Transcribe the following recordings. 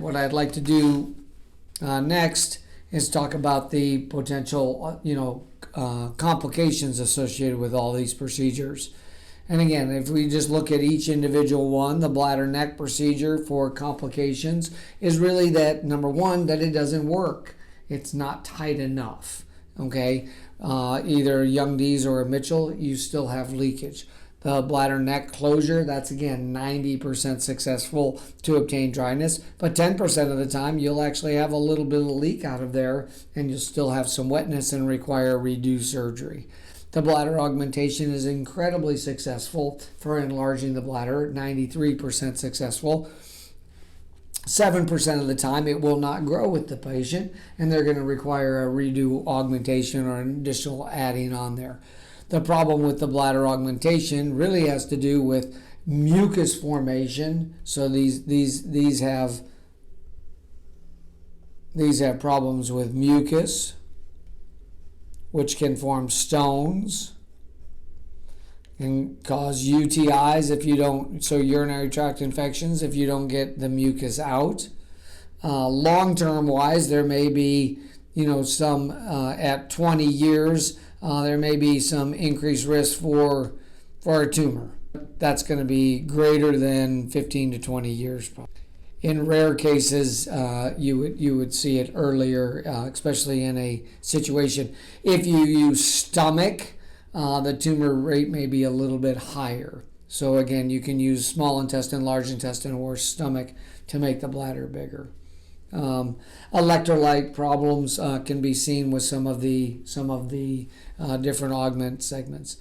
What I'd like to do next is talk about the potential, complications associated with all these procedures. And again, if we just look at each individual one, the bladder neck procedure for complications is really that, number one, that it doesn't work. It's not tight enough, okay? Either Young D's or a Mitchell, you still have leakage. The bladder neck closure, that's again 90% successful to obtain dryness, but 10% of the time you'll actually have a little bit of leak out of there and you'll still have some wetness and require redo surgery. The bladder augmentation is incredibly successful for enlarging the bladder, 93% successful. 7% of the time it will not grow with the patient and they're going to require a redo augmentation or an additional adding on there. The problem with the bladder augmentation really has to do with mucus formation. So these have problems with mucus, which can form stones and cause UTIs if you don't, so urinary tract infections, if you don't get the mucus out. Long-term wise, there may be, some at 20 years, there may be some increased risk for a tumor. That's going to be greater than 15 to 20 years. In rare cases, you would see it earlier, especially in a situation. If you use stomach, the tumor rate may be a little bit higher. So again, you can use small intestine, large intestine, or stomach to make the bladder bigger. Electrolyte problems can be seen with some of the different augment segments,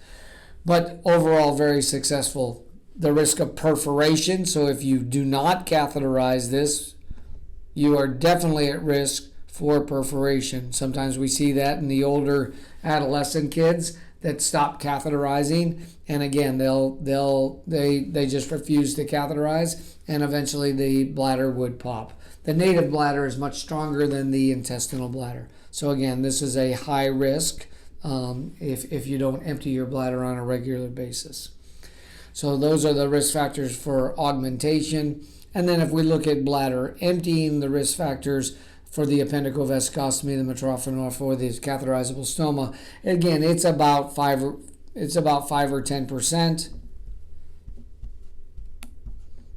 but overall very successful. The risk of perforation, so if you do not catheterize this, you are definitely at risk for perforation. Sometimes we see that in the older adolescent kids that stop catheterizing, and again they just refuse to catheterize, and eventually the bladder would pop. The native bladder is much stronger than the intestinal bladder. So again, this is a high risk if you don't empty your bladder on a regular basis. So those are the risk factors for augmentation. And then if we look at bladder emptying, the risk factors for the appendicovesicostomy, the metrophenol, or the catheterizable stoma, again, it's about 5 or 10%.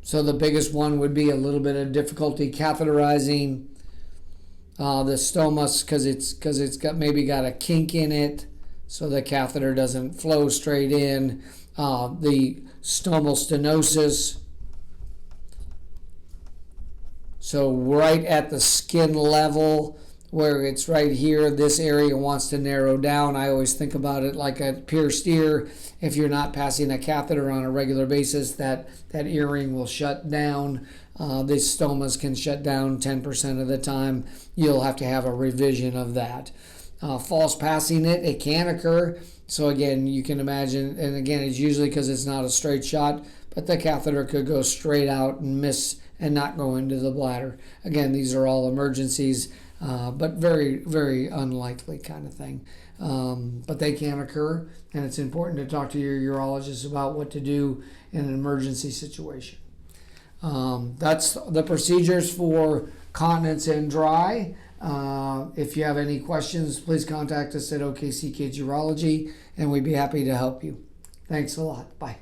So the biggest one would be a little bit of difficulty catheterizing the stoma because it's got a kink in it, so the catheter doesn't flow straight in. The stomal stenosis, so right at the skin level where it's right here, this area wants to narrow down. I always think about it like a pierced ear. If you're not passing a catheter on a regular basis, that earring will shut down. The stomas can shut down 10% of the time. You'll have to have a revision of that. False passing it can occur. So again, you can imagine, and again, it's usually because it's not a straight shot, but the catheter could go straight out and miss and not go into the bladder. Again, these are all emergencies, but very, very unlikely kind of thing. But they can occur, and it's important to talk to your urologist about what to do in an emergency situation. That's the procedures for continence and dry. If you have any questions, please contact us at OKC Kids Urology, and we'd be happy to help you. Thanks a lot. Bye.